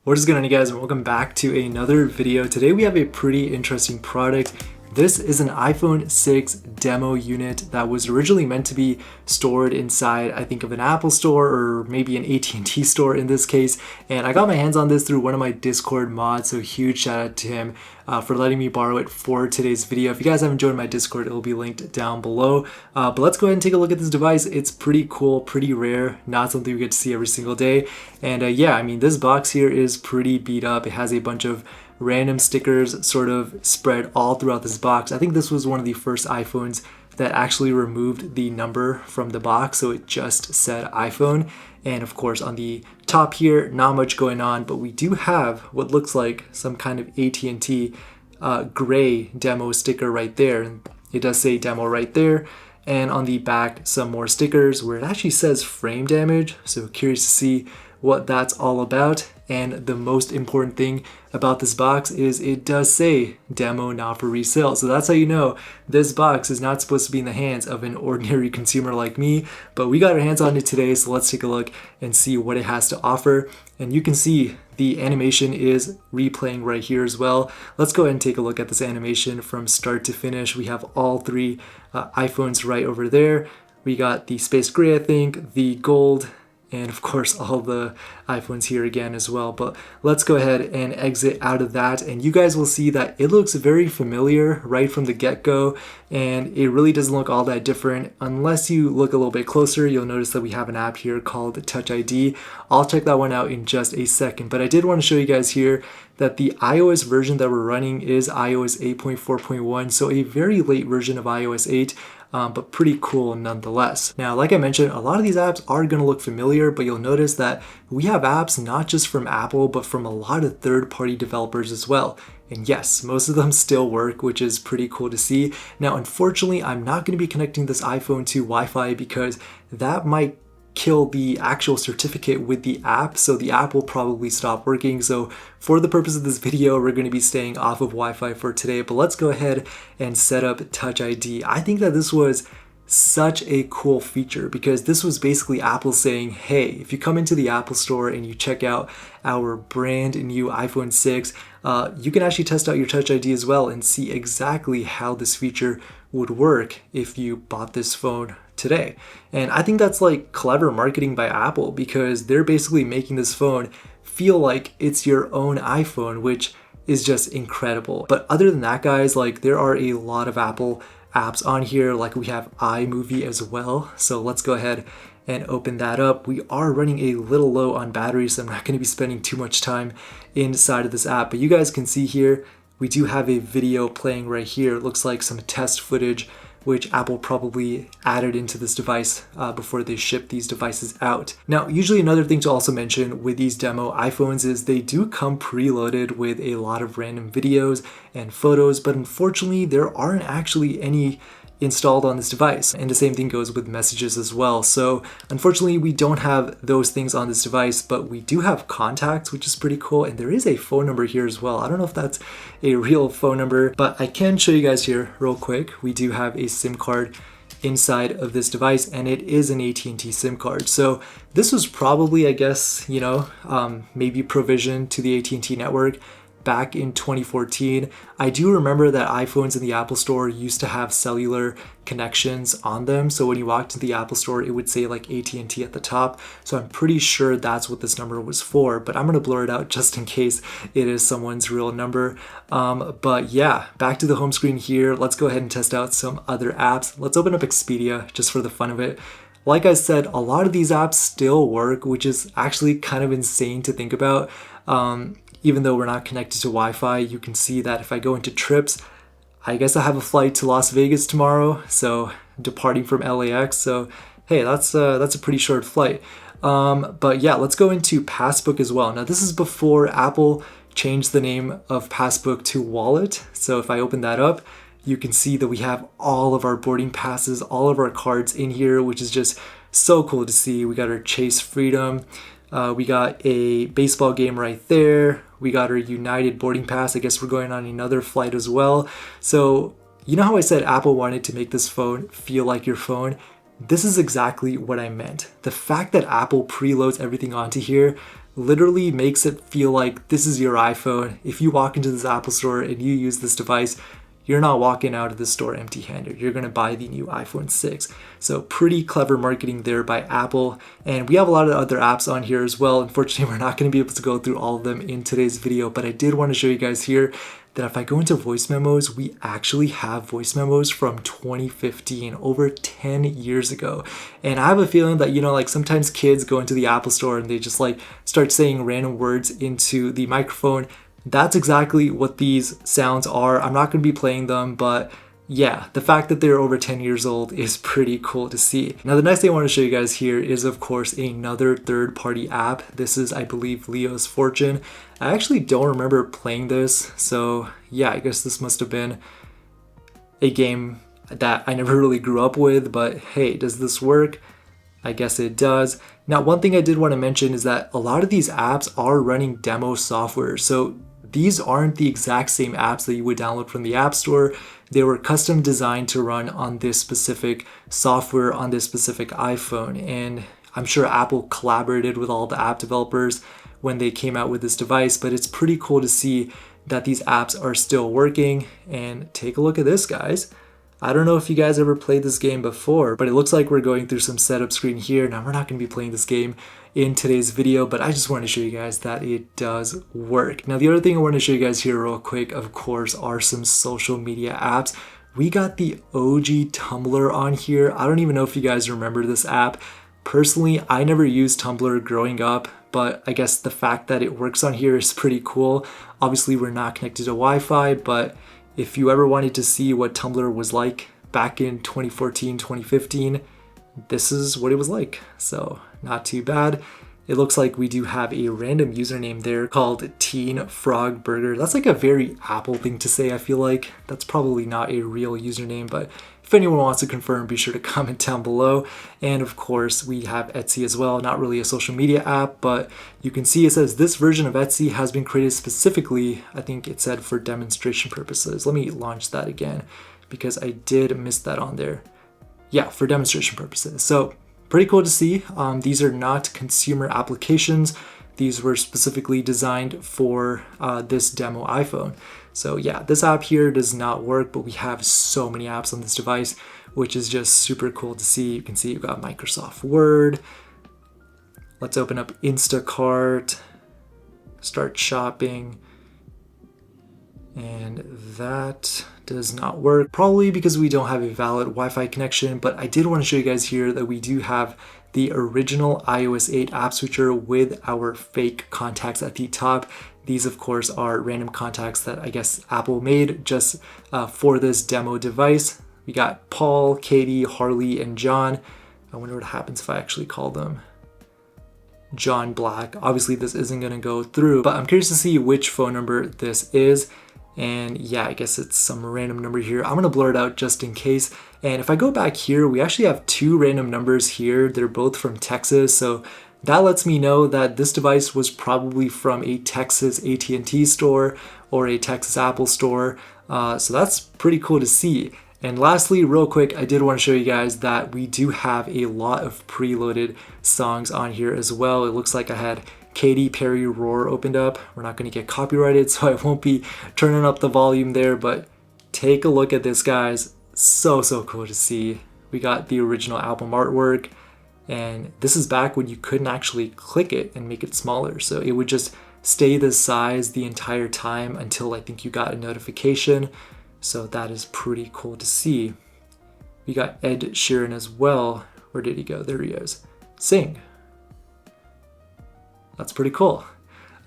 What is going on, you guys, and welcome back to another video. Today we have a pretty interesting product. This is an iPhone 6 demo unit that was originally meant to be stored inside, I think, of an Apple store or maybe an AT&T store in this case. And I got my hands on this through one of my Discord mods, so huge shout out to him for letting me borrow it for today's video. If you guys haven't joined my Discord, it will be linked down below. But let's go ahead and take a look at this device. It's pretty cool, pretty rare, not something we get to see every single day. And yeah, I mean, this box here is pretty beat up. It has a bunch of random stickers sort of spread all throughout this box. I think this was one of the first iPhones that actually removed the number from the box, so it just said iPhone. And of course on the top here, not much going on, but we do have what looks like some kind of AT&T gray demo sticker right there. And it does say demo right there. And on the back, some more stickers where it actually says frame damage. So curious to see what that's all about. And the most important thing about this box is it does say demo, not for resale. So that's how you know this box is not supposed to be in the hands of an ordinary consumer like me, but we got our hands on it today. So let's take a look and see what it has to offer. And you can see the animation is replaying right here as well. Let's go ahead and take a look at this animation from start to finish. We have all three iPhones right over there. We got the space gray, I think, the gold, and of course all the iPhones here again as well. But let's go ahead and exit out of that, and you guys will see that it looks very familiar right from the get-go, and it really doesn't look all that different. Unless you look a little bit closer, you'll notice that we have an app here called Touch ID. I'll check that one out in just a second, but I did want to show you guys here that the iOS version that we're running is iOS 8.4.1, so a very late version of iOS 8. But pretty cool nonetheless. Now, like I mentioned, a lot of these apps are going to look familiar, but you'll notice that we have apps not just from Apple, but from a lot of third-party developers as well. And yes, most of them still work, which is pretty cool to see. Now, unfortunately, I'm not going to be connecting this iPhone to Wi-Fi because that might kill the actual certificate with the app, so the app will probably stop working. So for the purpose of this video, we're going to be staying off of Wi-Fi for today, but let's go ahead and set up Touch ID. I think that this was such a cool feature because this was basically Apple saying, hey, if you come into the Apple store and you check out our brand new iPhone 6, you can actually test out your Touch ID as well and see exactly how this feature would work if you bought this phone today. And I think that's like clever marketing by Apple because they're basically making this phone feel like it's your own iPhone, which is just incredible. But other than that, guys, like there are a lot of Apple apps on here, like we have iMovie as well. So let's go ahead and open that up. We are running a little low on battery, so I'm not going to be spending too much time inside of this app, but you guys can see here we do have a video playing right here. It looks like some test footage which Apple probably added into this device before they ship these devices out. Now, usually another thing to also mention with these demo iPhones is they do come preloaded with a lot of random videos and photos, but unfortunately there aren't actually any installed on this device. And the same thing goes with messages as well. So unfortunately, we don't have those things on this device, but we do have contacts, which is pretty cool. And there is a phone number here as well. I don't know if that's a real phone number, but I can show you guys here real quick. We do have a SIM card inside of this device, and it is an AT&T SIM card. So this was probably, I guess, you know, maybe provisioned to the AT&T network back in 2014. I do remember that iPhones in the Apple Store used to have cellular connections on them. So when you walked into the Apple Store, it would say like AT&T at the top. So I'm pretty sure that's what this number was for, but I'm gonna blur it out just in case it is someone's real number. But yeah, back to the home screen here. Let's go ahead and test out some other apps. Let's open up Expedia just for the fun of it. Like I said, a lot of these apps still work, which is actually kind of insane to think about. Even though we're not connected to Wi-Fi, you can see that if I go into trips, I guess I have a flight to Las Vegas tomorrow, so departing from LAX. So hey, that's a pretty short flight. But yeah, let's go into Passbook as well. Now this is before Apple changed the name of Passbook to Wallet. So if I open that up, you can see that we have all of our boarding passes, all of our cards in here, which is just so cool to see. We got our Chase Freedom. We got a baseball game right there. We got our United boarding pass. I guess we're going on another flight as well. So you know how I said Apple wanted to make this phone feel like your phone? This is exactly what I meant. The fact that Apple preloads everything onto here literally makes it feel like this is your iPhone. If you walk into this Apple store and you use this device, you're not walking out of the store empty-handed. You're gonna buy the new iPhone 6. So pretty clever marketing there by Apple. And we have a lot of other apps on here as well. Unfortunately, we're not gonna be able to go through all of them in today's video, but I did wanna show you guys here that if I go into voice memos, we actually have voice memos from 2015, over 10 years ago. And I have a feeling that, like sometimes kids go into the Apple store and they just like start saying random words into the microphone. That's exactly what these sounds are. I'm not going to be playing them, but yeah, the fact that they're over 10 years old is pretty cool to see. Now, the next thing I want to show you guys here is, of course, another third-party app. This is, I believe, Leo's Fortune. I actually don't remember playing this, so yeah, I guess this must have been a game that I never really grew up with, but hey, does this work? I guess it does. Now, one thing I did want to mention is that a lot of these apps are running demo software, so these aren't the exact same apps that you would download from the App Store. They were custom designed to run on this specific software on this specific iPhone. And I'm sure Apple collaborated with all the app developers when they came out with this device, but it's pretty cool to see that these apps are still working. And take a look at this, guys. I don't know if you guys ever played this game before, but it looks like we're going through some setup screen here. Now, we're not going to be playing this game in today's video, but I just wanted to show you guys that it does work. Now, the other thing I want to show you guys here real quick, of course, are some social media apps. We got the OG Tumblr on here. I don't even know if you guys remember this app. Personally, I never used Tumblr growing up, but I guess the fact that it works on here is pretty cool. Obviously, we're not connected to Wi-Fi, but if you ever wanted to see what Tumblr was like back in 2014, 2015, this is what it was like. So not too bad. It looks like we do have a random username there called Teen Frog Burger. That's like a very Apple thing to say, I feel like. That's probably not a real username, but if anyone wants to confirm, be sure to comment down below. And of course, we have Etsy as well. Not really a social media app, but you can see it says this version of Etsy has been created specifically, I think it said, for demonstration purposes. Let me launch that again because I did miss that on there. Yeah, for demonstration purposes. So pretty cool to see. These are not consumer applications. These were specifically designed for this demo iPhone. So yeah, this app here does not work, but we have so many apps on this device, which is just super cool to see. You can see you've got Microsoft Word. Let's open up Instacart, start shopping, and that does not work, probably because we don't have a valid Wi-Fi connection. But I did want to show you guys here that we do have the original iOS 8 app switcher with our fake contacts at the top. These, of course, are random contacts that I guess Apple made just for this demo device. We got Paul, Katie, Harley, and John. I wonder what happens if I actually call them John Black. Obviously, this isn't going to go through, but I'm curious to see which phone number this is. And yeah, I guess it's some random number here. I'm going to blur it out just in case. And if I go back here, we actually have two random numbers here. They're both from Texas. So that lets me know that this device was probably from a Texas AT&T store or a Texas Apple store. So that's pretty cool to see. And lastly, real quick, I did want to show you guys that we do have a lot of preloaded songs on here as well. It looks like I had Katy Perry Roar opened up. We're not going to get copyrighted, so I won't be turning up the volume there, but take a look at this, guys. So cool to see. We got the original album artwork, and this is back when you couldn't actually click it and make it smaller. So it would just stay this size the entire time until I think you got a notification. So that is pretty cool to see. We got Ed Sheeran as well. Where did he go? There he is. Sing. That's pretty cool.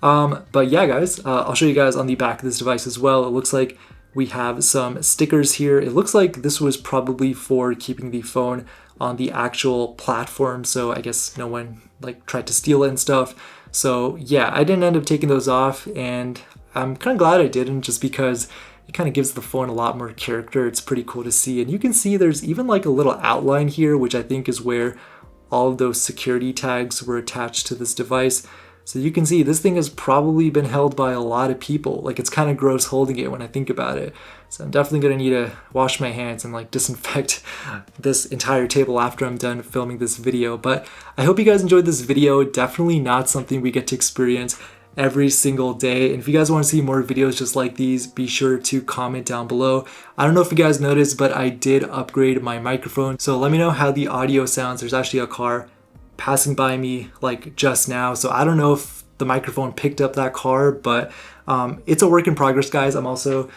But yeah, guys, I'll show you guys on the back of this device as well. It looks like we have some stickers here. It looks like this was probably for keeping the phone on the actual platform. So I guess no one like tried to steal it and stuff. So yeah, I didn't end up taking those off, and I'm kind of glad I didn't, just because it kind of gives the phone a lot more character. It's pretty cool to see. And you can see there's even like a little outline here, which I think is where all of those security tags were attached to this device. So you can see this thing has probably been held by a lot of people. Like, it's kind of gross holding it when I think about it. So I'm definitely gonna need to wash my hands and like disinfect this entire table after I'm done filming this video. But I hope you guys enjoyed this video. Definitely not something we get to experience every single day. And if you guys want to see more videos just like these, be sure to comment down below. I don't know if you guys noticed, but I did upgrade my microphone. So let me know how the audio sounds. There's actually a car passing by me like just now, so I don't know if the microphone picked up that car, but it's a work in progress, guys. I'm also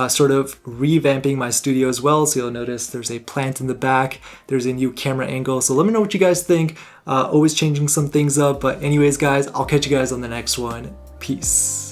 sort of revamping my studio as well, so you'll notice there's a plant in the back, there's a new camera angle, so let me know what you guys think. Always changing some things up, but anyways guys, I'll catch you guys on the next one. Peace.